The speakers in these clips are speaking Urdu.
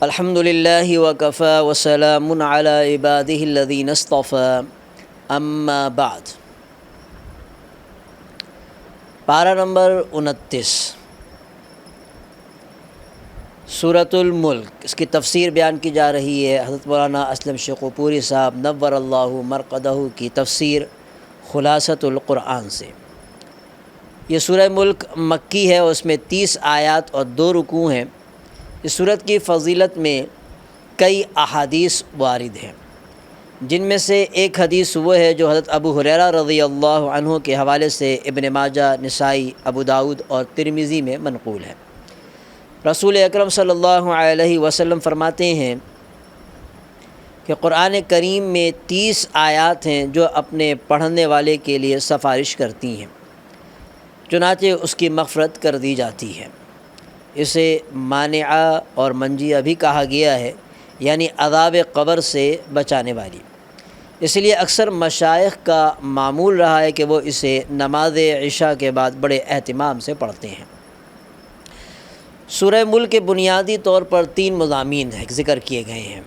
الحمد للہ وکفی وسلام علی عبادہ الذین اصطفی اما بعد۔ پارہ نمبر 29 سورۃ الملک، اس کی تفسیر بیان کی جا رہی ہے حضرت مولانا اسلم شیخوپوری صاحب نور اللہ مرقدہ کی تفسیر خلاصۃ القرآن سے۔ یہ سورہ ملک مکی ہے اور اس میں 30 آیات اور 2 رکوع ہیں۔ اس سورت کی فضیلت میں کئی احادیث وارد ہیں، جن میں سے ایک حدیث وہ ہے جو حضرت ابو ہریرہ رضی اللہ عنہ کے حوالے سے ابن ماجہ، نسائی، ابو داؤد اور ترمذی میں منقول ہے۔ رسول اکرم صلی اللہ علیہ وسلم فرماتے ہیں کہ قرآن کریم میں 30 آیات ہیں جو اپنے پڑھنے والے کے لیے سفارش کرتی ہیں، چنانچہ اس کی مغفرت کر دی جاتی ہے۔ اسے مانعہ اور منجیہ بھی کہا گیا ہے، یعنی عذاب قبر سے بچانے والی۔ اس لیے اکثر مشائخ کا معمول رہا ہے کہ وہ اسے نماز عشاء کے بعد بڑے اہتمام سے پڑھتے ہیں۔ سورہ ملک کے بنیادی طور پر 3 مضامین ذکر کیے گئے ہیں۔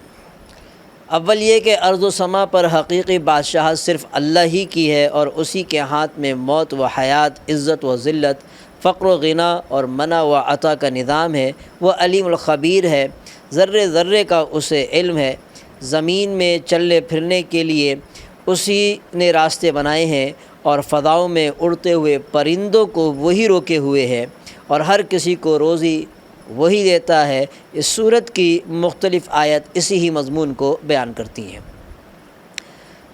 اول یہ کہ ارض و سما پر حقیقی بادشاہت صرف اللہ ہی کی ہے اور اسی کے ہاتھ میں موت و حیات، عزت و ذلت، فقر و غنا اور منع و عطا کا نظام ہے۔ وہ علیم الخبیر ہے، ذرے ذرے کا اسے علم ہے۔ زمین میں چلنے پھرنے کے لیے اسی نے راستے بنائے ہیں اور فضاؤں میں اڑتے ہوئے پرندوں کو وہی روکے ہوئے ہے اور ہر کسی کو روزی وہی دیتا ہے۔ اس سورت کی مختلف آیت اسی ہی مضمون کو بیان کرتی ہیں۔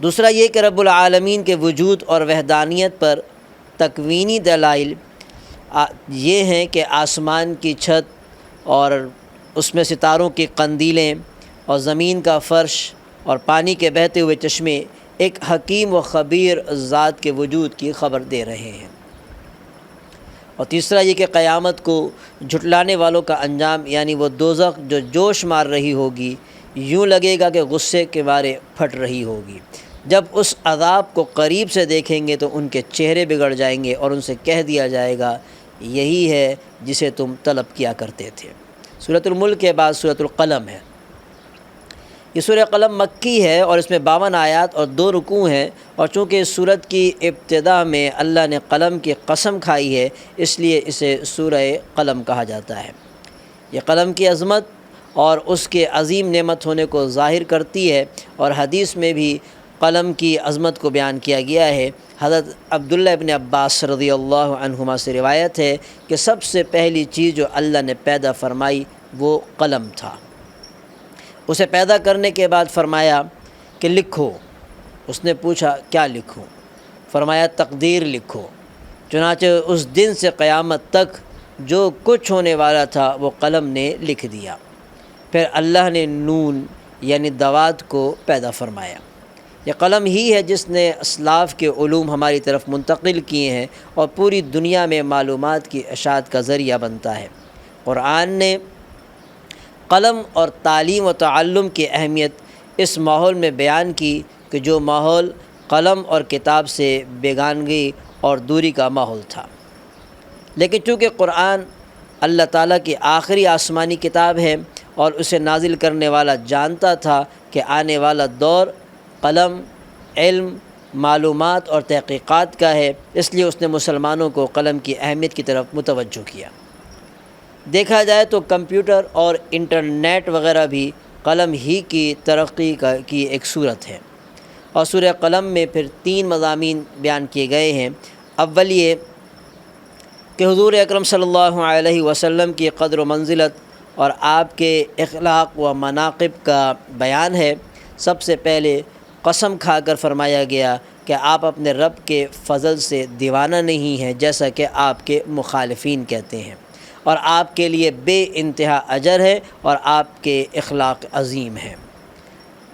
دوسرا یہ کہ رب العالمین کے وجود اور وحدانیت پر تکوینی دلائل یہ ہیں کہ آسمان کی چھت اور اس میں ستاروں کی قندیلیں اور زمین کا فرش اور پانی کے بہتے ہوئے چشمے ایک حکیم و خبیر ذات کے وجود کی خبر دے رہے ہیں۔ اور تیسرا یہ کہ قیامت کو جھٹلانے والوں کا انجام، یعنی وہ دوزخ جو جوش مار رہی ہوگی، یوں لگے گا کہ غصے کے مارے پھٹ رہی ہوگی۔ جب اس عذاب کو قریب سے دیکھیں گے تو ان کے چہرے بگڑ جائیں گے اور ان سے کہہ دیا جائے گا یہی ہے جسے تم طلب کیا کرتے تھے۔ سورۃ الملک کے بعد سورۃ القلم ہے۔ یہ سورہ قلم مکی ہے اور اس میں 52 آیات اور 2 رکوع ہیں، اور چونکہ اس سورت کی ابتدا میں اللہ نے قلم کی قسم کھائی ہے، اس لیے اسے سورہ قلم کہا جاتا ہے۔ یہ قلم کی عظمت اور اس کے عظیم نعمت ہونے کو ظاہر کرتی ہے، اور حدیث میں بھی قلم کی عظمت کو بیان کیا گیا ہے۔ حضرت عبداللہ ابن عباس رضی اللہ عنہما سے روایت ہے کہ سب سے پہلی چیز جو اللہ نے پیدا فرمائی وہ قلم تھا۔ اسے پیدا کرنے کے بعد فرمایا کہ لکھو۔ اس نے پوچھا کیا لکھوں؟ فرمایا تقدیر لکھو۔ چنانچہ اس دن سے قیامت تک جو کچھ ہونے والا تھا وہ قلم نے لکھ دیا۔ پھر اللہ نے نون یعنی دوات کو پیدا فرمایا۔ یہ قلم ہی ہے جس نے اسلاف کے علوم ہماری طرف منتقل کیے ہیں اور پوری دنیا میں معلومات کی اشاعت کا ذریعہ بنتا ہے۔ قرآن نے قلم اور تعلیم و تعلم کی اہمیت اس ماحول میں بیان کی کہ جو ماحول قلم اور کتاب سے بیگانگی اور دوری کا ماحول تھا۔ لیکن چونکہ قرآن اللہ تعالیٰ کی آخری آسمانی کتاب ہے اور اسے نازل کرنے والا جانتا تھا کہ آنے والا دور قلم، علم، معلومات اور تحقیقات کا ہے، اس لیے اس نے مسلمانوں کو قلم کی اہمیت کی طرف متوجہ کیا۔ دیکھا جائے تو کمپیوٹر اور انٹرنیٹ وغیرہ بھی قلم ہی کی ترقی کی ایک صورت ہے۔ اور سورہ قلم میں پھر 3 مضامین بیان کیے گئے ہیں۔ اول یہ کہ حضور اکرم صلی اللہ علیہ وسلم کی قدر و منزلت اور آپ کے اخلاق و مناقب کا بیان ہے۔ سب سے پہلے قسم کھا کر فرمایا گیا کہ آپ اپنے رب کے فضل سے دیوانہ نہیں ہیں، جیسا کہ آپ کے مخالفین کہتے ہیں، اور آپ کے لیے بے انتہا اجر ہے اور آپ کے اخلاق عظیم ہیں۔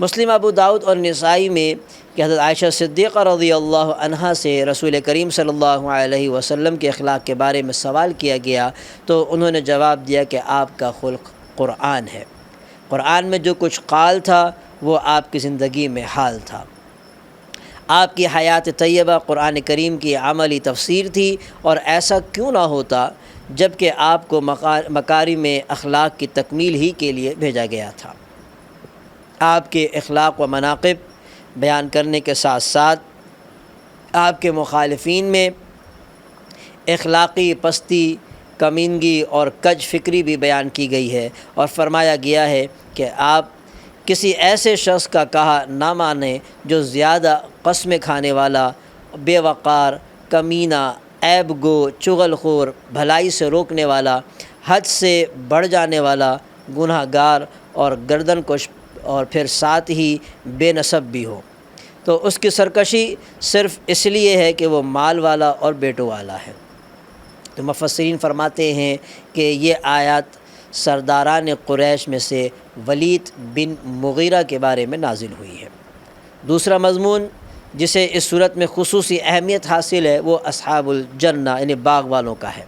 مسلم، ابو داؤد اور نسائی میں کہ حضرت عائشہ صدیقہ رضی اللہ عنہا سے رسول کریم صلی اللہ علیہ وسلم کے اخلاق کے بارے میں سوال کیا گیا تو انہوں نے جواب دیا کہ آپ کا خلق قرآن ہے۔ قرآن میں جو کچھ قال تھا وہ آپ کی زندگی میں حال تھا۔ آپ کی حیات طیبہ قرآن کریم کی عملی تفسیر تھی، اور ایسا کیوں نہ ہوتا جب کہ آپ کو مکارم اخلاق کی تکمیل ہی کے لیے بھیجا گیا تھا۔ آپ کے اخلاق و مناقب بیان کرنے کے ساتھ ساتھ آپ کے مخالفین میں اخلاقی پستی، کمینگی اور کج فکری بھی بیان کی گئی ہے، اور فرمایا گیا ہے کہ آپ کسی ایسے شخص کا کہا نہ مانیں جو زیادہ قسمیں کھانے والا، بے وقار، کمینہ، عیب گو، چغل خور، بھلائی سے روکنے والا، حد سے بڑھ جانے والا، گناہ گار اور گردن کش، اور پھر ساتھ ہی بے نسب بھی ہو، تو اس کی سرکشی صرف اس لیے ہے کہ وہ مال والا اور بیٹوں والا ہے۔ تو مفسرین فرماتے ہیں کہ یہ آیات سرداران قریش میں سے ولید بن مغیرہ کے بارے میں نازل ہوئی ہے۔ دوسرا مضمون جسے اس صورت میں خصوصی اہمیت حاصل ہے وہ اصحاب الجنہ یعنی باغ والوں کا ہے۔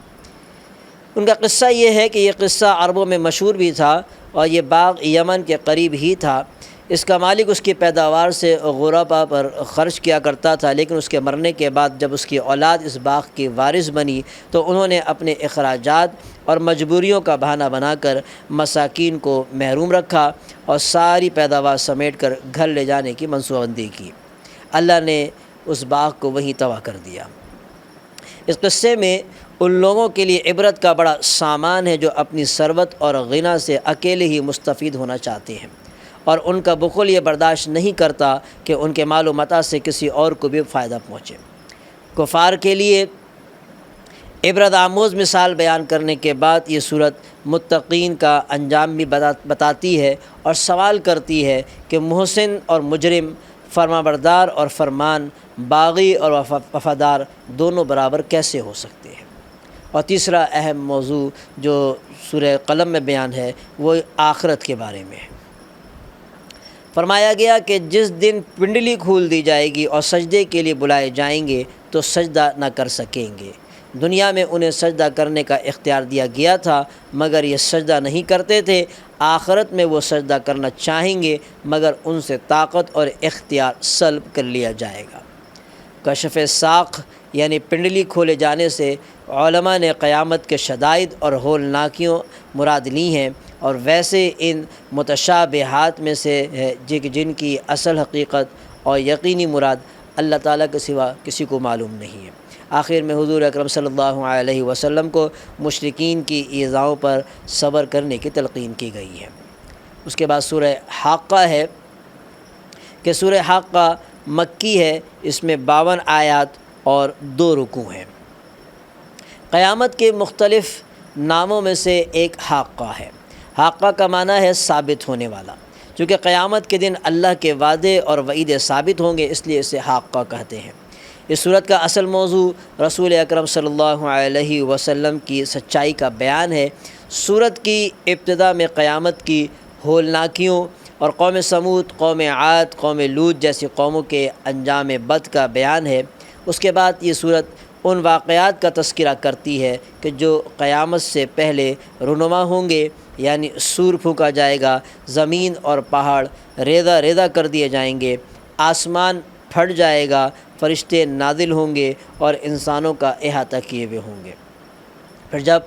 ان کا قصہ یہ ہے کہ یہ قصہ عربوں میں مشہور بھی تھا، اور یہ باغ یمن کے قریب ہی تھا۔ اس کا مالک اس کی پیداوار سے غربا پر خرچ کیا کرتا تھا، لیکن اس کے مرنے کے بعد جب اس کی اولاد اس باغ کی وارث بنی تو انہوں نے اپنے اخراجات اور مجبوریوں کا بہانہ بنا کر مساکین کو محروم رکھا اور ساری پیداوار سمیٹ کر گھر لے جانے کی منصوبہ بندی کی۔ اللہ نے اس باغ کو وہیں تباہ کر دیا۔ اس قصے میں ان لوگوں کے لیے عبرت کا بڑا سامان ہے جو اپنی ثروت اور غنا سے اکیلے ہی مستفید ہونا چاہتے ہیں، اور ان کا بخل یہ برداشت نہیں کرتا کہ ان کے مال و متاع سے کسی اور کو بھی فائدہ پہنچے۔ کفار کے لیے عبرت آموز مثال بیان کرنے کے بعد یہ صورت متقین کا انجام بھی بتاتی ہے اور سوال کرتی ہے کہ محسن اور مجرم، فرمانبردار اور فرمان باغی اور وفادار دونوں برابر کیسے ہو سکتے ہیں۔ اور تیسرا اہم موضوع جو سورہ قلم میں بیان ہے وہ آخرت کے بارے میں ہے۔ فرمایا گیا کہ جس دن پنڈلی کھول دی جائے گی اور سجدے کے لیے بلائے جائیں گے تو سجدہ نہ کر سکیں گے۔ دنیا میں انہیں سجدہ کرنے کا اختیار دیا گیا تھا مگر یہ سجدہ نہیں کرتے تھے۔ آخرت میں وہ سجدہ کرنا چاہیں گے مگر ان سے طاقت اور اختیار سلب کر لیا جائے گا۔ کشف ساق یعنی پنڈلی کھولے جانے سے علماء نے قیامت کے شدائد اور ہولناکیوں مراد لی ہیں، اور ویسے ان متشابہات میں سے ہے جن کی اصل حقیقت اور یقینی مراد اللہ تعالیٰ کے سوا کسی کو معلوم نہیں ہے۔ آخر میں حضور اکرم صلی اللہ علیہ وسلم کو مشرکین کی ایذاؤں پر صبر کرنے کی تلقین کی گئی ہے۔ اس کے بعد سورہ حاقہ ہے کہ سورہ حاقہ مکی ہے، اس میں 52 آیات اور 2 رکوع ہیں۔ قیامت کے مختلف ناموں میں سے ایک حاقہ ہے۔ حاقہ کا معنی ہے ثابت ہونے والا، چونکہ قیامت کے دن اللہ کے وعدے اور وعید ثابت ہوں گے اس لیے اسے حاقہ کہتے ہیں۔ اس صورت کا اصل موضوع رسول اکرم صلی اللہ علیہ وسلم کی سچائی کا بیان ہے۔ صورت کی ابتدا میں قیامت کی ہولناکیوں اور قوم سمود، قوم عاد، قوم لوط جیسی قوموں کے انجام بد کا بیان ہے۔ اس کے بعد یہ صورت ان واقعات کا تذکرہ کرتی ہے کہ جو قیامت سے پہلے رونما ہوں گے، یعنی سور پھونکا جائے گا، زمین اور پہاڑ ریزہ ریزہ کر دیے جائیں گے، آسمان پھٹ جائے گا، فرشتے نازل ہوں گے اور انسانوں کا احاطہ کیے ہوئے ہوں گے۔ پھر جب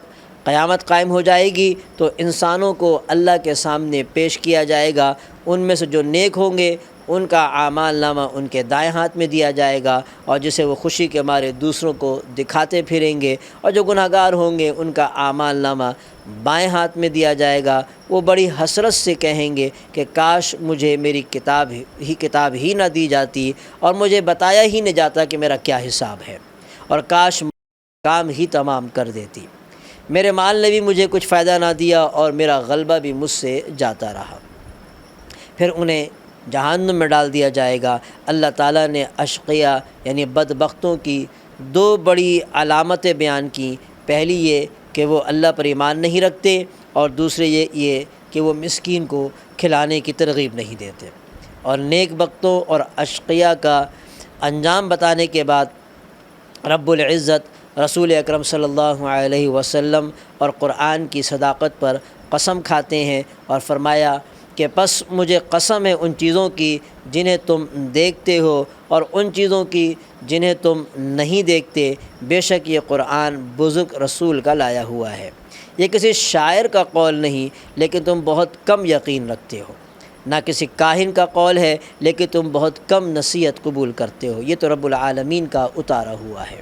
قیامت قائم ہو جائے گی تو انسانوں کو اللہ کے سامنے پیش کیا جائے گا۔ ان میں سے جو نیک ہوں گے ان کا اعمال نامہ ان کے دائیں ہاتھ میں دیا جائے گا، اور جسے وہ خوشی کے مارے دوسروں کو دکھاتے پھریں گے، اور جو گناہ گار ہوں گے ان کا اعمال نامہ بائیں ہاتھ میں دیا جائے گا۔ وہ بڑی حسرت سے کہیں گے کہ کاش مجھے میری کتاب ہی نہ دی جاتی اور مجھے بتایا ہی نہ جاتا کہ میرا کیا حساب ہے، اور کاش کام ہی تمام کر دیتی۔ میرے مال نے بھی مجھے کچھ فائدہ نہ دیا اور میرا غلبہ بھی مجھ سے جاتا رہا۔ پھر انہیں جہنم میں ڈال دیا جائے گا۔ اللہ تعالیٰ نے اشقیاء یعنی بدبختوں کی 2 بڑی علامتیں بیان کی۔ پہلی یہ کہ وہ اللہ پر ایمان نہیں رکھتے، اور دوسرے یہ کہ وہ مسکین کو کھلانے کی ترغیب نہیں دیتے۔ اور نیک بختوں اور اشقیاء کا انجام بتانے کے بعد رب العزت رسول اکرم صلی اللہ علیہ وسلم اور قرآن کی صداقت پر قسم کھاتے ہیں اور فرمایا کہ پس مجھے قسم ہے ان چیزوں کی جنہیں تم دیکھتے ہو اور ان چیزوں کی جنہیں تم نہیں دیکھتے، بے شک یہ قرآن بزرگ رسول کا لایا ہوا ہے۔ یہ کسی شاعر کا قول نہیں، لیکن تم بہت کم یقین رکھتے ہو، نہ کسی کاہن کا قول ہے، لیکن تم بہت کم نصیحت قبول کرتے ہو۔ یہ تو رب العالمین کا اتارا ہوا ہے۔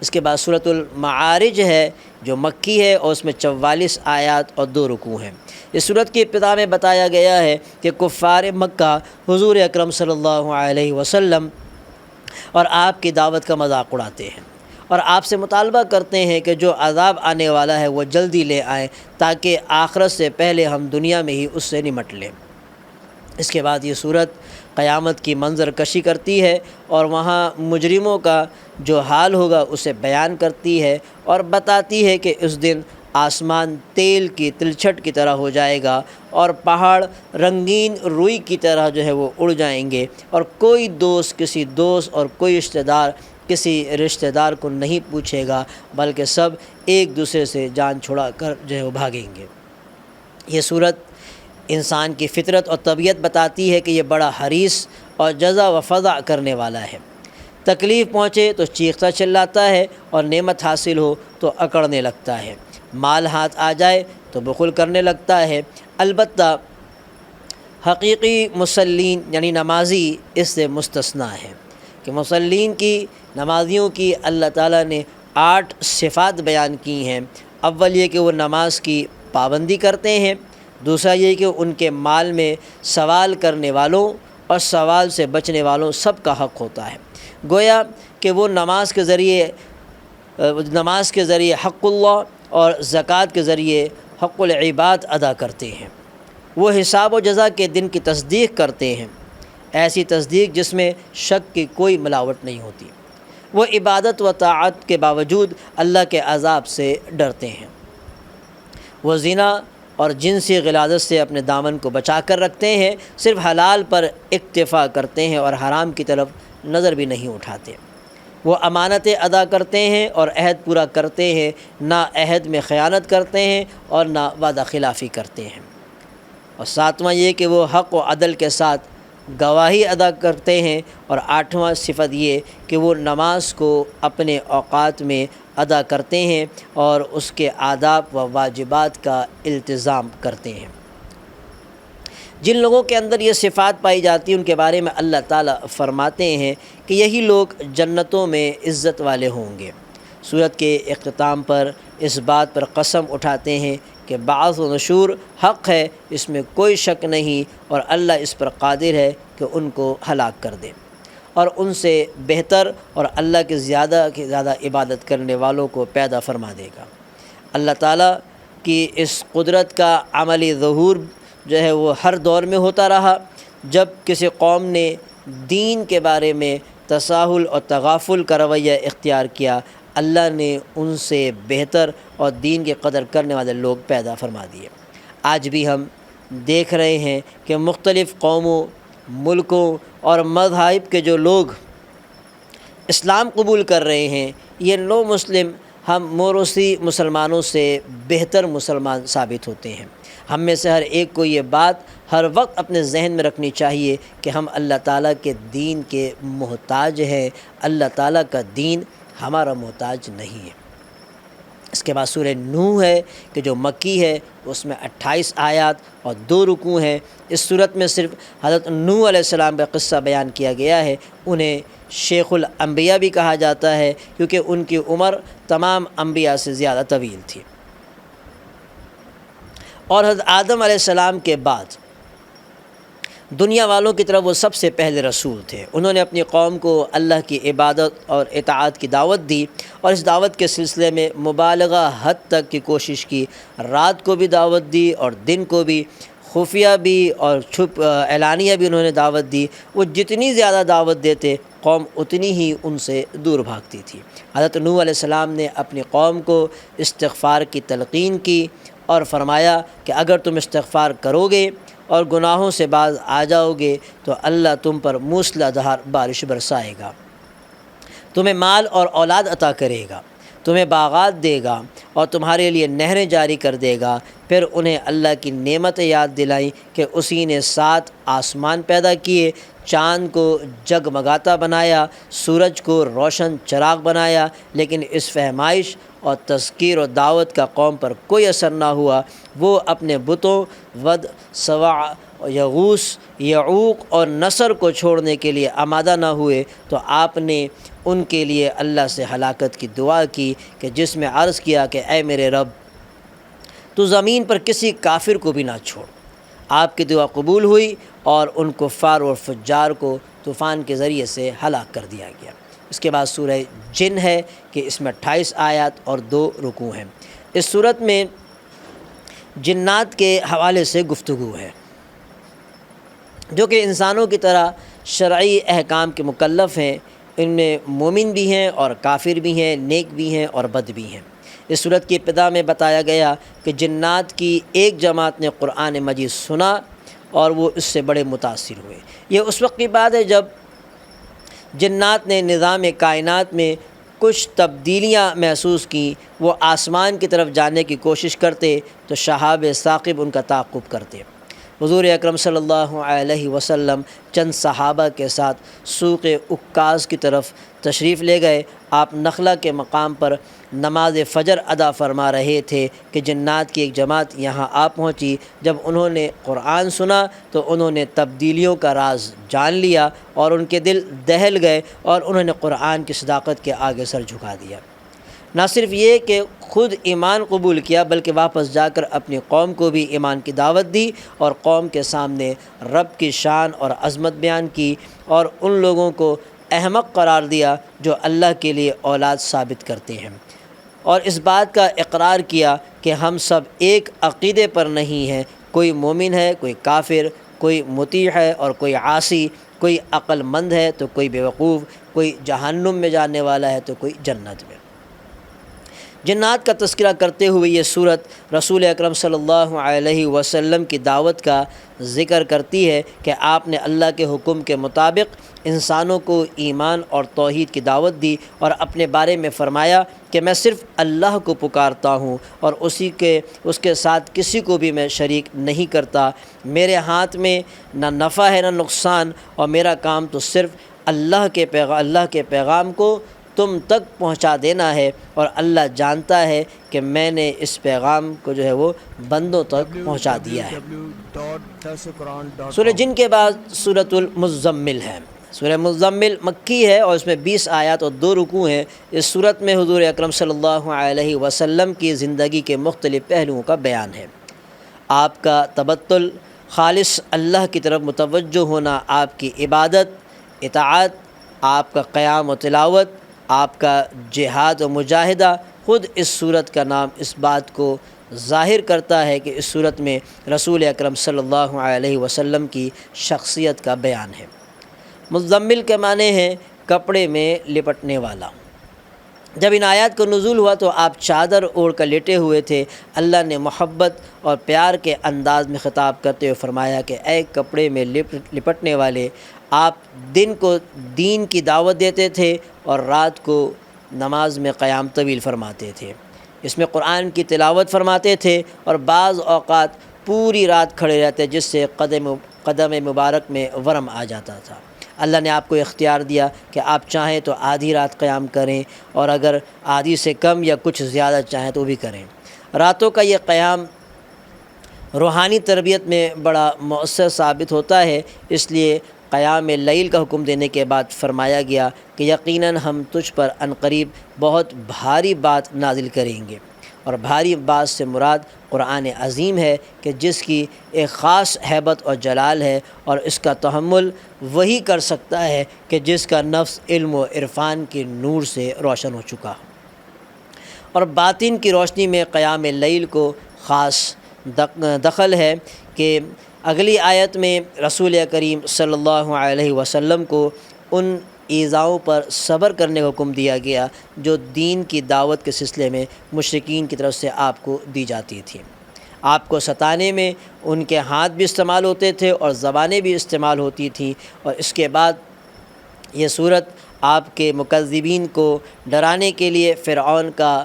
اس کے بعد سورۃ المعارج ہے جو مکی ہے، اور اس میں 44 آیات اور 2 رکوع ہیں۔ اس سورت کی ابتدا میں بتایا گیا ہے کہ کفار مکہ حضور اکرم صلی اللہ علیہ وسلم اور آپ کی دعوت کا مذاق اڑاتے ہیں، اور آپ سے مطالبہ کرتے ہیں کہ جو عذاب آنے والا ہے وہ جلدی لے آئیں، تاکہ آخرت سے پہلے ہم دنیا میں ہی اس سے نمٹ لیں۔ اس کے بعد یہ صورت قیامت کی منظر کشی کرتی ہے، اور وہاں مجرموں کا جو حال ہوگا اسے بیان کرتی ہے، اور بتاتی ہے کہ اس دن آسمان تیل کی تلچھٹ کی طرح ہو جائے گا، اور پہاڑ رنگین روئی کی طرح جو ہے وہ اڑ جائیں گے، اور کوئی دوست کسی دوست اور کوئی رشتہ دار کسی رشتہ دار کو نہیں پوچھے گا، بلکہ سب ایک دوسرے سے جان چھڑا کر جو ہے وہ بھاگیں گے۔ یہ صورت انسان کی فطرت اور طبیعت بتاتی ہے کہ یہ بڑا حریص اور جزا و فضا کرنے والا ہے۔ تکلیف پہنچے تو چیختا چلاتا ہے، اور نعمت حاصل ہو تو اکڑنے لگتا ہے، مال ہاتھ آ جائے تو بخل کرنے لگتا ہے۔ البتہ حقیقی مصلین یعنی نمازی اس سے مستثنیٰ ہے، کہ مصلین کی نمازیوں کی اللہ تعالیٰ نے 8 صفات بیان کی ہیں۔ اول یہ کہ وہ نماز کی پابندی کرتے ہیں، دوسرا یہ کہ ان کے مال میں سوال کرنے والوں اور سوال سے بچنے والوں سب کا حق ہوتا ہے۔ گویا کہ وہ نماز کے ذریعے حق اللہ اور زکوٰۃ کے ذریعے حق العباد ادا کرتے ہیں۔ وہ حساب و جزا کے دن کی تصدیق کرتے ہیں، ایسی تصدیق جس میں شک کی کوئی ملاوٹ نہیں ہوتی۔ وہ عبادت و طاعت کے باوجود اللہ کے عذاب سے ڈرتے ہیں۔ وہ زنا اور جنسی غلاظت سے اپنے دامن کو بچا کر رکھتے ہیں، صرف حلال پر اکتفا کرتے ہیں اور حرام کی طرف نظر بھی نہیں اٹھاتے۔ وہ امانتیں ادا کرتے ہیں اور عہد پورا کرتے ہیں، نہ عہد میں خیانت کرتے ہیں اور نہ وعدہ خلافی کرتے ہیں۔ اور 7واں یہ کہ وہ حق و عدل کے ساتھ گواہی ادا کرتے ہیں، اور 8واں صفت یہ کہ وہ نماز کو اپنے اوقات میں ادا کرتے ہیں اور اس کے آداب و واجبات کا التزام کرتے ہیں۔ جن لوگوں کے اندر یہ صفات پائی جاتی ہیں ان کے بارے میں اللہ تعالیٰ فرماتے ہیں کہ یہی لوگ جنتوں میں عزت والے ہوں گے۔ سورت کے اختتام پر اس بات پر قسم اٹھاتے ہیں کہ بعث و نشور حق ہے، اس میں کوئی شک نہیں، اور اللہ اس پر قادر ہے کہ ان کو ہلاک کر دے اور ان سے بہتر اور اللہ کے زیادہ عبادت کرنے والوں کو پیدا فرما دے گا۔ اللہ تعالیٰ کی اس قدرت کا عملی ظہور جو ہے وہ ہر دور میں ہوتا رہا۔ جب کسی قوم نے دین کے بارے میں تساہل اور تغافل کا رویہ اختیار کیا، اللہ نے ان سے بہتر اور دین کی قدر کرنے والے لوگ پیدا فرما دیے۔ آج بھی ہم دیکھ رہے ہیں کہ مختلف قوموں، ملکوں اور مذاہب کے جو لوگ اسلام قبول کر رہے ہیں، یہ نو مسلم ہم موروثی مسلمانوں سے بہتر مسلمان ثابت ہوتے ہیں۔ ہم میں سے ہر ایک کو یہ بات ہر وقت اپنے ذہن میں رکھنی چاہیے کہ ہم اللہ تعالیٰ کے دین کے محتاج ہیں، اللہ تعالیٰ کا دین ہمارا محتاج نہیں ہے۔ اس کے بعد سورہ نوح ہے کہ جو مکی ہے، اس میں 28 آیات اور 2 رکوع ہیں۔ اس صورت میں صرف حضرت نوح علیہ السلام کا قصہ بیان کیا گیا ہے۔ انہیں شیخ الانبیاء بھی کہا جاتا ہے کیونکہ ان کی عمر تمام انبیاء سے زیادہ طویل تھی، اور حضرت آدم علیہ السلام کے بعد دنیا والوں کی طرف وہ سب سے پہلے رسول تھے۔ انہوں نے اپنی قوم کو اللہ کی عبادت اور اطاعت کی دعوت دی، اور اس دعوت کے سلسلے میں مبالغہ حد تک کی کوشش کی۔ رات کو بھی دعوت دی اور دن کو بھی، خفیہ بھی اور اعلانیہ بھی انہوں نے دعوت دی۔ وہ جتنی زیادہ دعوت دیتے، قوم اتنی ہی ان سے دور بھاگتی تھی۔ حضرت نوح علیہ السلام نے اپنی قوم کو استغفار کی تلقین کی اور فرمایا کہ اگر تم استغفار کرو گے اور گناہوں سے باز آ جاؤ گے تو اللہ تم پر موسلا دھار بارش برسائے گا، تمہیں مال اور اولاد عطا کرے گا، تمہیں باغات دے گا اور تمہارے لیے نہریں جاری کر دے گا، پھر انہیں اللہ کی نعمتیں یاد دلائیں کہ اسی نے 7 آسمان پیدا کیے، چاند کو جگمگاتا بنایا، سورج کو روشن چراغ بنایا، لیکن اس فہمائش اور تذکیر و دعوت کا قوم پر کوئی اثر نہ ہوا۔ وہ اپنے بتوں ود، سواع، یغوث، یعوق اور نصر کو چھوڑنے کے لیے آمادہ نہ ہوئے، تو آپ نے ان کے لیے اللہ سے ہلاکت کی دعا کی کہ جس میں عرض کیا کہ اے میرے رب، تو زمین پر کسی کافر کو بھی نہ چھوڑ۔ آپ کی دعا قبول ہوئی اور ان کفار اور فجار کو طوفان کے ذریعے سے ہلاک کر دیا گیا۔ اس کے بعد سورہ جن ہے کہ اس میں 28 آیات اور 2 رکوع ہیں۔ اس صورت میں جنات کے حوالے سے گفتگو ہے، جو کہ انسانوں کی طرح شرعی احکام کے مکلف ہیں۔ ان میں مومن بھی ہیں اور کافر بھی ہیں، نیک بھی ہیں اور بد بھی ہیں۔ اس صورت کی ابتدا میں بتایا گیا کہ جنات کی ایک جماعت نے قرآن مجید سنا اور وہ اس سے بڑے متاثر ہوئے۔ یہ اس وقت کی بات ہے جب جنات نے نظام کائنات میں کچھ تبدیلیاں محسوس کیں۔ وہ آسمان کی طرف جانے کی کوشش کرتے تو شہاب ثاقب ان کا تعاقب کرتے۔ حضور اکرم صلی اللہ علیہ وسلم چند صحابہ کے ساتھ سوق عکاظ کی طرف تشریف لے گئے۔ آپ نخلا کے مقام پر نماز فجر ادا فرما رہے تھے کہ جنات کی ایک جماعت یہاں آ پہنچی۔ جب انہوں نے قرآن سنا تو انہوں نے تبدیلیوں کا راز جان لیا اور ان کے دل دہل گئے اور انہوں نے قرآن کی صداقت کے آگے سر جھکا دیا۔ نہ صرف یہ کہ خود ایمان قبول کیا بلکہ واپس جا کر اپنی قوم کو بھی ایمان کی دعوت دی اور قوم کے سامنے رب کی شان اور عظمت بیان کی اور ان لوگوں کو احمق قرار دیا جو اللہ کے لیے اولاد ثابت کرتے ہیں، اور اس بات کا اقرار کیا کہ ہم سب ایک عقیدے پر نہیں ہیں، کوئی مومن ہے، کوئی کافر، کوئی مطیع ہے اور کوئی عاصی، کوئی عقل مند ہے تو کوئی بیوقوف، کوئی جہنم میں جانے والا ہے تو کوئی جنت میں۔ جنات کا تذکرہ کرتے ہوئے یہ صورت رسول اکرم صلی اللہ علیہ وسلم کی دعوت کا ذکر کرتی ہے کہ آپ نے اللہ کے حکم کے مطابق انسانوں کو ایمان اور توحید کی دعوت دی اور اپنے بارے میں فرمایا کہ میں صرف اللہ کو پکارتا ہوں اور اس کے ساتھ کسی کو بھی میں شریک نہیں کرتا۔ میرے ہاتھ میں نہ نفع ہے نہ نقصان، اور میرا کام تو صرف اللہ کے پیغام کو تم تک پہنچا دینا ہے، اور اللہ جانتا ہے کہ میں نے اس پیغام کو جو ہے وہ بندوں تک پہنچا دیا ہے۔ سورہ جن کے بعد سورۃ المزمل ہے۔ سورہ مزمل مکی ہے اور اس میں 20 آیات اور 2 رکوع ہیں۔ اس صورت میں حضور اکرم صلی اللہ علیہ وسلم کی زندگی کے مختلف پہلوؤں کا بیان ہے۔ آپ کا تبتل، خالص اللہ کی طرف متوجہ ہونا، آپ کی عبادت، اطاعت، آپ کا قیام و تلاوت، آپ کا جہاد و مجاہدہ، خود اس صورت کا نام اس بات کو ظاہر کرتا ہے کہ اس صورت میں رسول اکرم صلی اللہ علیہ وسلم کی شخصیت کا بیان ہے۔ مزمل کے معنی ہیں کپڑے میں لپٹنے والا۔ جب ان آیات کو نزول ہوا تو آپ چادر اوڑھ کر لیٹے ہوئے تھے۔ اللہ نے محبت اور پیار کے انداز میں خطاب کرتے ہوئے فرمایا کہ اے کپڑے میں لپٹنے والے، آپ دن کو دین کی دعوت دیتے تھے اور رات کو نماز میں قیام طویل فرماتے تھے۔ اس میں قرآن کی تلاوت فرماتے تھے اور بعض اوقات پوری رات کھڑے رہتے جس سے قدم مبارک میں ورم آ جاتا تھا۔ اللہ نے آپ کو اختیار دیا کہ آپ چاہیں تو آدھی رات قیام کریں اور اگر آدھی سے کم یا کچھ زیادہ چاہیں تو بھی کریں۔ راتوں کا یہ قیام روحانی تربیت میں بڑا مؤثر ثابت ہوتا ہے، اس لیے قیام لیل کا حکم دینے کے بعد فرمایا گیا کہ یقیناً ہم تجھ پر عنقریب بہت بھاری بات نازل کریں گے، اور بھاری بات سے مراد قرآن عظیم ہے کہ جس کی ایک خاص ہیبت اور جلال ہے، اور اس کا تحمل وہی کر سکتا ہے کہ جس کا نفس علم و عرفان کے نور سے روشن ہو چکا ہو۔ اور باطن کی روشنی میں قیام لیل کو خاص دخل ہے کہ اگلی آیت میں رسول کریم صلی اللہ علیہ وسلم کو ان ایذاؤں پر صبر کرنے کا حکم دیا گیا جو دین کی دعوت کے سلسلے میں مشرکین کی طرف سے آپ کو دی جاتی تھیں۔ آپ کو ستانے میں ان کے ہاتھ بھی استعمال ہوتے تھے اور زبانیں بھی استعمال ہوتی تھیں، اور اس کے بعد یہ صورت آپ کے مکذبین کو ڈرانے کے لیے فرعون کا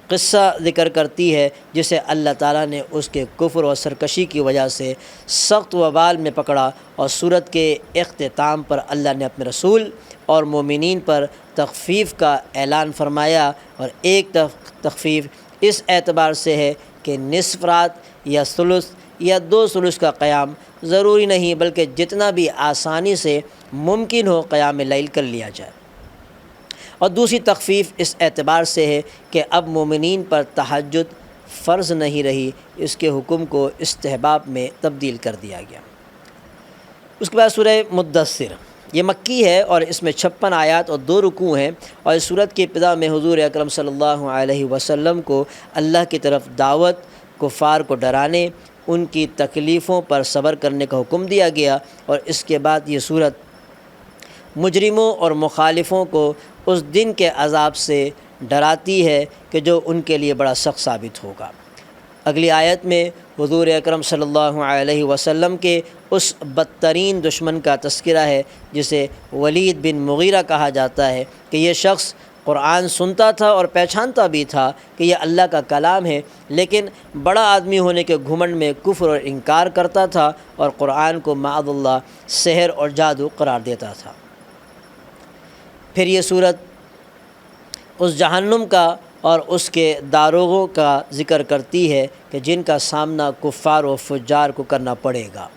قصہ ذکر کرتی ہے جسے اللہ تعالیٰ نے اس کے کفر و سرکشی کی وجہ سے سخت وبال میں پکڑا، اور سورت کے اختتام پر اللہ نے اپنے رسول اور مومنین پر تخفیف کا اعلان فرمایا، اور ایک تخفیف اس اعتبار سے ہے کہ نصف رات یا ثلث یا 2 ثلث کا قیام ضروری نہیں، بلکہ جتنا بھی آسانی سے ممکن ہو قیام لیل کر لیا جائے۔ اور دوسری تخفیف اس اعتبار سے ہے کہ اب مومنین پر تہجد فرض نہیں رہی، اس کے حکم کو استحباب میں تبدیل کر دیا گیا۔ اس کے بعد سورہ مدثر، یہ مکی ہے اور اس میں 56 آیات اور 2 رکوع ہیں، اور اس سورت کی ابتدا میں حضور اکرم صلی اللہ علیہ وسلم کو اللہ کی طرف دعوت، کفار کو ڈرانے، ان کی تکلیفوں پر صبر کرنے کا حکم دیا گیا، اور اس کے بعد یہ سورت مجرموں اور مخالفوں کو اس دن کے عذاب سے ڈراتی ہے کہ جو ان کے لیے بڑا سخت ثابت ہوگا۔ اگلی آیت میں حضور اکرم صلی اللہ علیہ وسلم کے اس بدترین دشمن کا تذکرہ ہے جسے ولید بن مغیرہ کہا جاتا ہے، کہ یہ شخص قرآن سنتا تھا اور پہچانتا بھی تھا کہ یہ اللہ کا کلام ہے، لیکن بڑا آدمی ہونے کے گھمنڈ میں کفر اور انکار کرتا تھا اور قرآن کو معاذ اللہ سحر اور جادو قرار دیتا تھا۔ پھر یہ صورت اس جہنم کا اور اس کے داروغوں کا ذکر کرتی ہے کہ جن کا سامنا کفار و فجار کو کرنا پڑے گا،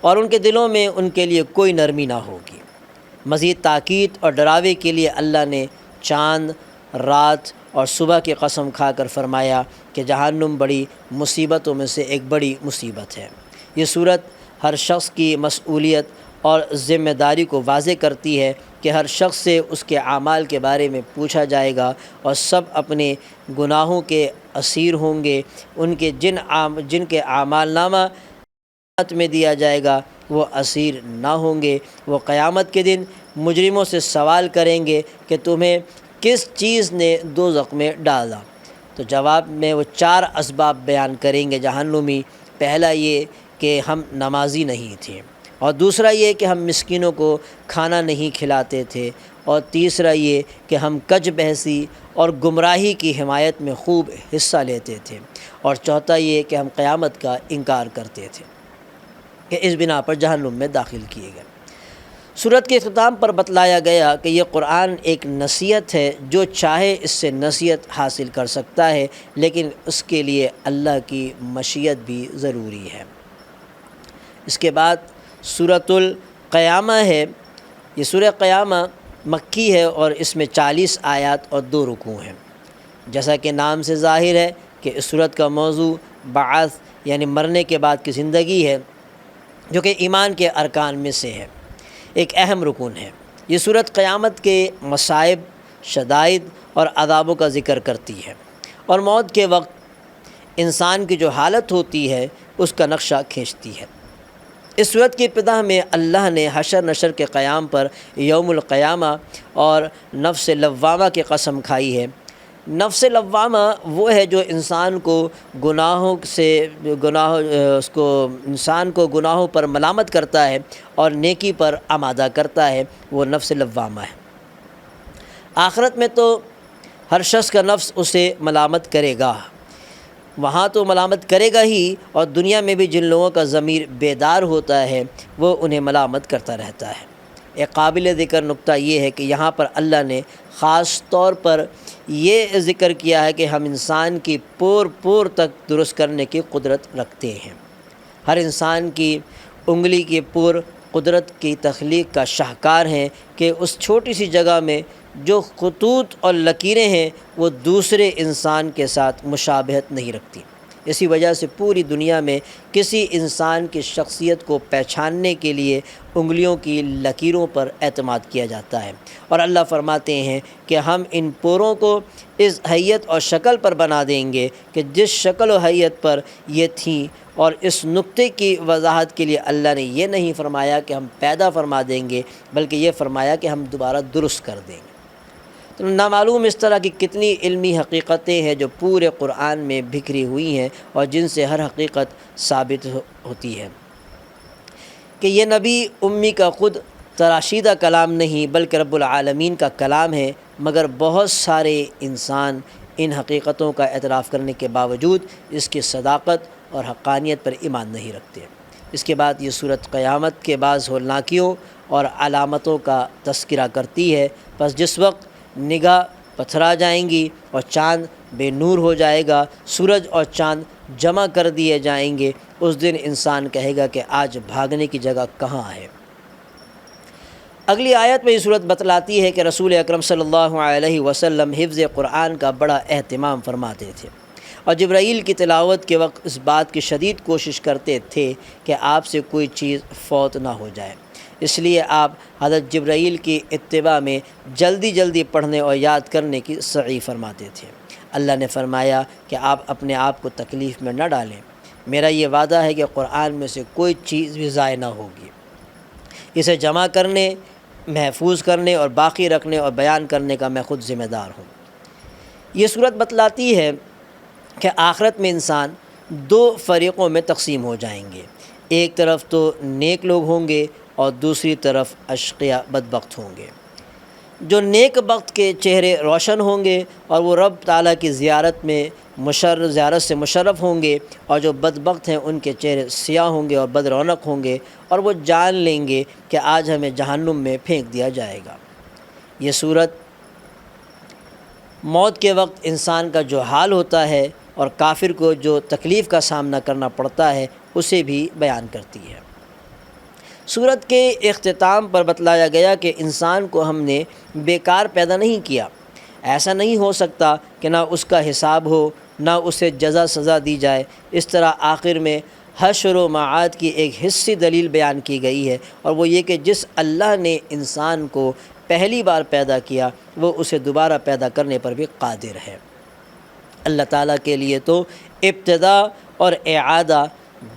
اور ان کے دلوں میں ان کے لیے کوئی نرمی نہ ہوگی۔ مزید تاکید اور ڈراوے کے لیے اللہ نے چاند، رات اور صبح کی قسم کھا کر فرمایا کہ جہنم بڑی مصیبتوں میں سے ایک بڑی مصیبت ہے۔ یہ صورت ہر شخص کی مسئولیت اور ذمہ داری کو واضح کرتی ہے کہ ہر شخص سے اس کے اعمال کے بارے میں پوچھا جائے گا، اور سب اپنے گناہوں کے اسیر ہوں گے۔ ان کے جن کے اعمال نامہ میں دیا جائے گا وہ اسیر نہ ہوں گے۔ وہ قیامت کے دن مجرموں سے سوال کریں گے کہ تمہیں کس چیز نے دوزخ میں ڈالا، تو جواب میں وہ 4 اسباب بیان کریں گے جہنمی۔ پہلا یہ کہ ہم نمازی نہیں تھے، اور دوسرا یہ کہ ہم مسکینوں کو کھانا نہیں کھلاتے تھے، اور تیسرا یہ کہ ہم کج بحثی اور گمراہی کی حمایت میں خوب حصہ لیتے تھے، اور چوتھا یہ کہ ہم قیامت کا انکار کرتے تھے، کہ اس بنا پر جہنم میں داخل کیے گئے۔ سورت کے اختتام پر بتلایا گیا کہ یہ قرآن ایک نصیحت ہے، جو چاہے اس سے نصیحت حاصل کر سکتا ہے، لیکن اس کے لیے اللہ کی مشیت بھی ضروری ہے۔ اس کے بعد سورۃ القیامہ ہے۔ یہ سورہ قیامہ مکی ہے اور اس میں 40 آیات اور 2 رکوع ہیں۔ جیسا کہ نام سے ظاہر ہے کہ اس سورت کا موضوع بعث یعنی مرنے کے بعد کی زندگی ہے، جو کہ ایمان کے ارکان میں سے ہے، ایک اہم رکن ہے۔ یہ سورت قیامت کے مصائب، شدائد اور عذابوں کا ذکر کرتی ہے، اور موت کے وقت انسان کی جو حالت ہوتی ہے اس کا نقشہ کھینچتی ہے۔ اس سورت کی ابتدا میں اللہ نے حشر نشر کے قیام پر یوم القیامہ اور نفس لوامہ کی قسم کھائی ہے۔ نفس لوامہ وہ ہے جو انسان کو گناہوں پر ملامت کرتا ہے اور نیکی پر آمادہ کرتا ہے، وہ نفس لوامہ ہے۔ آخرت میں تو ہر شخص کا نفس اسے ملامت کرے گا، وہاں تو ملامت کرے گا ہی، اور دنیا میں بھی جن لوگوں کا ضمیر بیدار ہوتا ہے وہ انہیں ملامت کرتا رہتا ہے۔ ایک قابل ذکر نکتہ یہ ہے کہ یہاں پر اللہ نے خاص طور پر یہ ذکر کیا ہے کہ ہم انسان کی پور تک درست کرنے کی قدرت رکھتے ہیں۔ ہر انسان کی انگلی کی پور قدرت کی تخلیق کا شاہکار ہیں کہ اس چھوٹی سی جگہ میں جو خطوط اور لکیریں ہیں وہ دوسرے انسان کے ساتھ مشابہت نہیں رکھتی۔ اسی وجہ سے پوری دنیا میں کسی انسان کی شخصیت کو پہچاننے کے لیے انگلیوں کی لکیروں پر اعتماد کیا جاتا ہے، اور اللہ فرماتے ہیں کہ ہم ان پوروں کو اس حیت اور شکل پر بنا دیں گے کہ جس شکل و حیت پر یہ تھیں، اور اس نقطے کی وضاحت کے لیے اللہ نے یہ نہیں فرمایا کہ ہم پیدا فرما دیں گے، بلکہ یہ فرمایا کہ ہم دوبارہ درست کر دیں گے۔ تو نامعلوم اس طرح کی کتنی علمی حقیقتیں ہیں جو پورے قرآن میں بکھری ہوئی ہیں، اور جن سے ہر حقیقت ثابت ہوتی ہے کہ یہ نبی امی کا خود تراشیدہ کلام نہیں بلکہ رب العالمین کا کلام ہے، مگر بہت سارے انسان ان حقیقتوں کا اعتراف کرنے کے باوجود اس کی صداقت اور حقانیت پر ایمان نہیں رکھتے۔ اس کے بعد یہ صورت قیامت کے بعض ہولناکیوں اور علامتوں کا تذکرہ کرتی ہے۔ پس جس وقت نگاہ پتھرا جائیں گی اور چاند بے نور ہو جائے گا، سورج اور چاند جمع کر دیے جائیں گے، اس دن انسان کہے گا کہ آج بھاگنے کی جگہ کہاں ہے۔ اگلی آیت میں یہ صورت بتلاتی ہے کہ رسول اکرم صلی اللہ علیہ وسلم حفظ قرآن کا بڑا اہتمام فرماتے تھے، اور جبرائیل کی تلاوت کے وقت اس بات کی شدید کوشش کرتے تھے کہ آپ سے کوئی چیز فوت نہ ہو جائے۔ اس لیے آپ حضرت جبرائیل کی اتباع میں جلدی جلدی پڑھنے اور یاد کرنے کی سعی فرماتے تھے۔ اللہ نے فرمایا کہ آپ اپنے آپ کو تکلیف میں نہ ڈالیں، میرا یہ وعدہ ہے کہ قرآن میں سے کوئی چیز بھی ضائع نہ ہوگی، اسے جمع کرنے، محفوظ کرنے اور باقی رکھنے اور بیان کرنے کا میں خود ذمہ دار ہوں۔ یہ صورت بتلاتی ہے کہ آخرت میں انسان دو فریقوں میں تقسیم ہو جائیں گے، ایک طرف تو نیک لوگ ہوں گے اور دوسری طرف اشقیاء بدبخت ہوں گے۔ جو نیک بخت کے چہرے روشن ہوں گے اور وہ رب تعالیٰ کی زیارت سے مشرف ہوں گے، اور جو بدبخت ہیں ان کے چہرے سیاہ ہوں گے اور بد رونق ہوں گے، اور وہ جان لیں گے کہ آج ہمیں جہنم میں پھینک دیا جائے گا۔ یہ صورت موت کے وقت انسان کا جو حال ہوتا ہے اور کافر کو جو تکلیف کا سامنا کرنا پڑتا ہے اسے بھی بیان کرتی ہے۔ سورت کے اختتام پر بتلایا گیا کہ انسان کو ہم نے بیکار پیدا نہیں کیا، ایسا نہیں ہو سکتا کہ نہ اس کا حساب ہو نہ اسے جزا سزا دی جائے۔ اس طرح آخر میں حشر و معاد کی ایک حصی دلیل بیان کی گئی ہے، اور وہ یہ کہ جس اللہ نے انسان کو پہلی بار پیدا کیا وہ اسے دوبارہ پیدا کرنے پر بھی قادر ہے۔ اللہ تعالیٰ کے لیے تو ابتدا اور اعادہ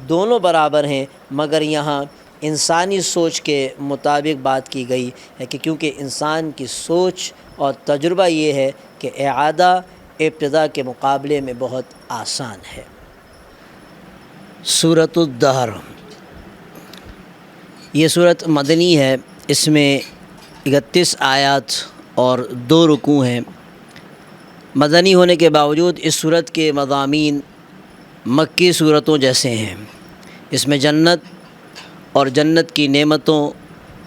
دونوں برابر ہیں، مگر یہاں انسانی سوچ کے مطابق بات کی گئی ہے کہ کیونکہ انسان کی سوچ اور تجربہ یہ ہے کہ اعادہ ابتدا کے مقابلے میں بہت آسان ہے۔ سورۃ الدہر، یہ سورت مدنی ہے، اس میں 31 آیات اور 2 رکوع ہیں۔ مدنی ہونے کے باوجود اس سورت کے مضامین مکی سورتوں جیسے ہیں۔ اس میں جنت اور جنت کی نعمتوں،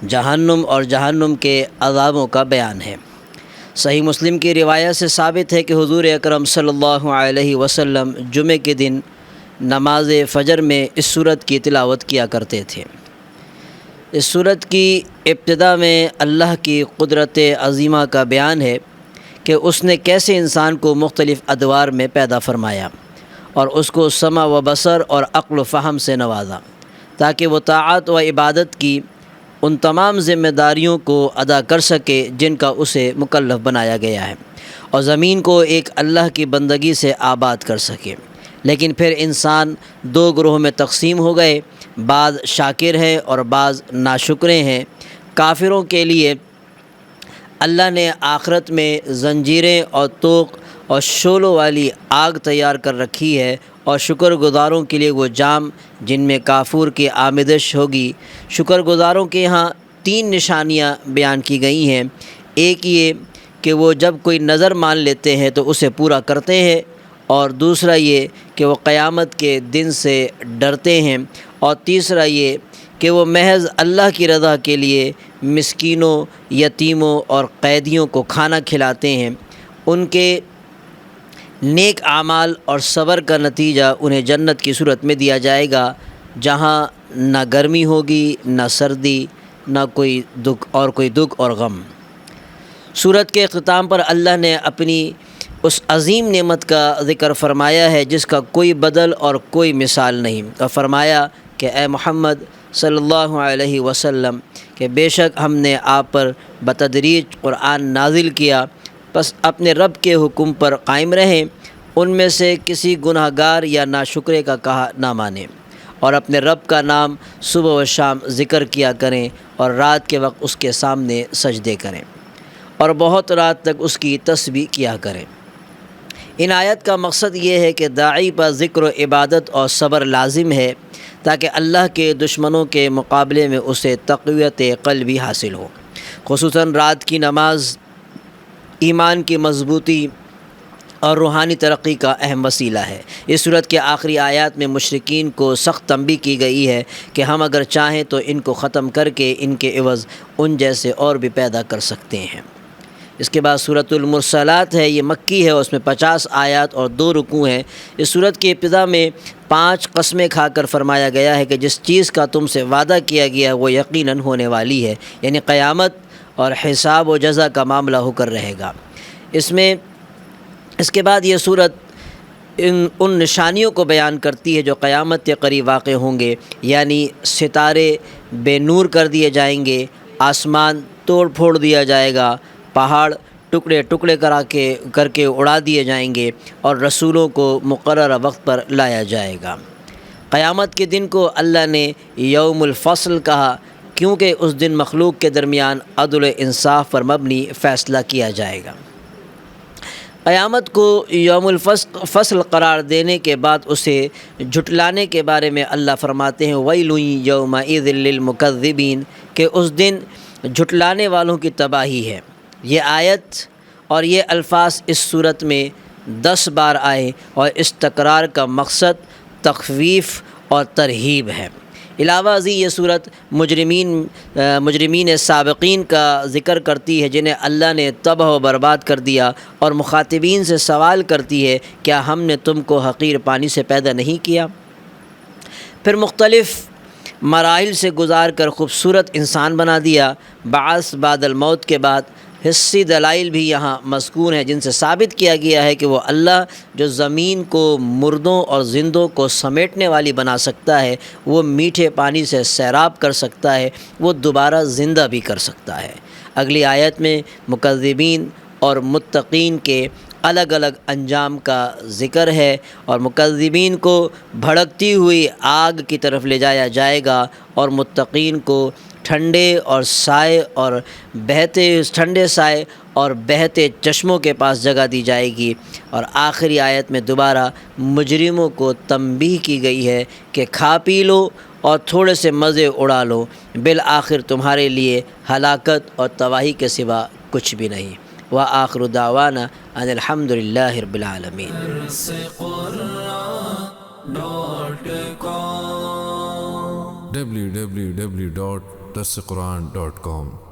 جہنم اور جہنم کے عذابوں کا بیان ہے۔ صحیح مسلم کی روایت سے ثابت ہے کہ حضور اکرم صلی اللہ علیہ وسلم جمعے کے دن نماز فجر میں اس سورت کی تلاوت کیا کرتے تھے۔ اس سورت کی ابتدا میں اللہ کی قدرت عظیمہ کا بیان ہے کہ اس نے کیسے انسان کو مختلف ادوار میں پیدا فرمایا اور اس کو سمع و بصر اور عقل و فہم سے نوازا، تاکہ وہ طاعت و عبادت کی ان تمام ذمہ داریوں کو ادا کر سکے جن کا اسے مکلف بنایا گیا ہے، اور زمین کو ایک اللہ کی بندگی سے آباد کر سکے۔ لیکن پھر انسان 2 گروہ میں تقسیم ہو گئے، بعض شاکر ہیں اور بعض ناشکرے ہیں۔ کافروں کے لیے اللہ نے آخرت میں زنجیریں اور طوق اور شعلوں والی آگ تیار کر رکھی ہے، اور شکر گزاروں کے لیے وہ جام جن میں کافور کی آمیزش ہوگی۔ شکر گزاروں کے یہاں 3 نشانیاں بیان کی گئی ہیں۔ ایک یہ کہ وہ جب کوئی نظر مان لیتے ہیں تو اسے پورا کرتے ہیں، اور دوسرا یہ کہ وہ قیامت کے دن سے ڈرتے ہیں، اور تیسرا یہ کہ وہ محض اللہ کی رضا کے لیے مسکینوں، یتیموں اور قیدیوں کو کھانا کھلاتے ہیں۔ ان کے نیک اعمال اور صبر کا نتیجہ انہیں جنت کی صورت میں دیا جائے گا، جہاں نہ گرمی ہوگی، نہ سردی، نہ کوئی دکھ اور غم۔ سورت کے اختتام پر اللہ نے اپنی اس عظیم نعمت کا ذکر فرمایا ہے جس کا کوئی بدل اور کوئی مثال نہیں، اور فرمایا کہ اے محمد صلی اللہ علیہ وسلم کہ بے شک ہم نے آپ پر بتدریج قرآن نازل کیا، بس اپنے رب کے حکم پر قائم رہیں، ان میں سے کسی گناہ گار یا ناشکرے کا کہا نہ مانیں، اور اپنے رب کا نام صبح و شام ذکر کیا کریں، اور رات کے وقت اس کے سامنے سجدے کریں، اور بہت رات تک اس کی تسبیح کیا کریں۔ ان آیت کا مقصد یہ ہے کہ داعی پر ذکر و عبادت اور صبر لازم ہے، تاکہ اللہ کے دشمنوں کے مقابلے میں اسے تقویت قلبی حاصل ہو۔ خصوصاً رات کی نماز ایمان کی مضبوطی اور روحانی ترقی کا اہم وسیلہ ہے۔ اس صورت کے آخری آیات میں مشرکین کو سخت تنبیہ کی گئی ہے کہ ہم اگر چاہیں تو ان کو ختم کر کے ان کے عوض ان جیسے اور بھی پیدا کر سکتے ہیں۔ اس کے بعد سورۃ المرسلات ہے، یہ مکی ہے، اس میں 50 آیات اور 2 رکوع ہیں۔ اس سورت کی ابتدا میں 5 قسمیں کھا کر فرمایا گیا ہے کہ جس چیز کا تم سے وعدہ کیا گیا ہے وہ یقیناً ہونے والی ہے، یعنی قیامت اور حساب و جزا کا معاملہ ہو کر رہے گا۔ اس کے بعد یہ سورت ان نشانیوں کو بیان کرتی ہے جو قیامت کے قریب واقع ہوں گے، یعنی ستارے بے نور کر دیے جائیں گے، آسمان توڑ پھوڑ دیا جائے گا، پہاڑ ٹکڑے ٹکڑے کر کے اڑا دیے جائیں گے، اور رسولوں کو مقررہ وقت پر لایا جائے گا۔ قیامت کے دن کو اللہ نے یوم الفصل کہا کیونکہ اس دن مخلوق کے درمیان عدل و انصاف پر مبنی فیصلہ کیا جائے گا۔ قیامت کو یوم الفصل قرار دینے کے بعد اسے جھٹلانے کے بارے میں اللہ فرماتے ہیں ویل یومئذ للمکذبین، کہ اس دن جھٹلانے والوں کی تباہی ہے۔ یہ آیت اور یہ الفاظ اس صورت میں 10 بار آئے اور اس تکرار کا مقصد تخویف اور ترہیب ہے۔ علاوہ ازیں یہ صورت مجرمین سابقین کا ذکر کرتی ہے جنہیں اللہ نے تباہ و برباد کر دیا، اور مخاطبین سے سوال کرتی ہے کیا ہم نے تم کو حقیر پانی سے پیدا نہیں کیا؟ پھر مختلف مراحل سے گزار کر خوبصورت انسان بنا دیا۔ بعث بعد الموت کے بعد حسی دلائل بھی یہاں مذکور ہیں جن سے ثابت کیا گیا ہے کہ وہ اللہ جو زمین کو مردوں اور زندوں کو سمیٹنے والی بنا سکتا ہے، وہ میٹھے پانی سے سیراب کر سکتا ہے، وہ دوبارہ زندہ بھی کر سکتا ہے۔ اگلی آیت میں مکذبین اور متقین کے الگ الگ انجام کا ذکر ہے، اور مکذبین کو بھڑکتی ہوئی آگ کی طرف لے جایا جائے گا، اور متقین کو ٹھنڈے سائے اور بہتے چشموں کے پاس جگہ دی جائے گی۔ اور آخری آیت میں دوبارہ مجرموں کو تنبیہ کی گئی ہے کہ کھا پی لو اور تھوڑے سے مزے اڑا لو، بالآخر تمہارے لیے ہلاکت اور تباہی کے سوا کچھ بھی نہیں۔ وآخر دعوانا ان الحمد للہ رب العالمین۔ www.darsequran.com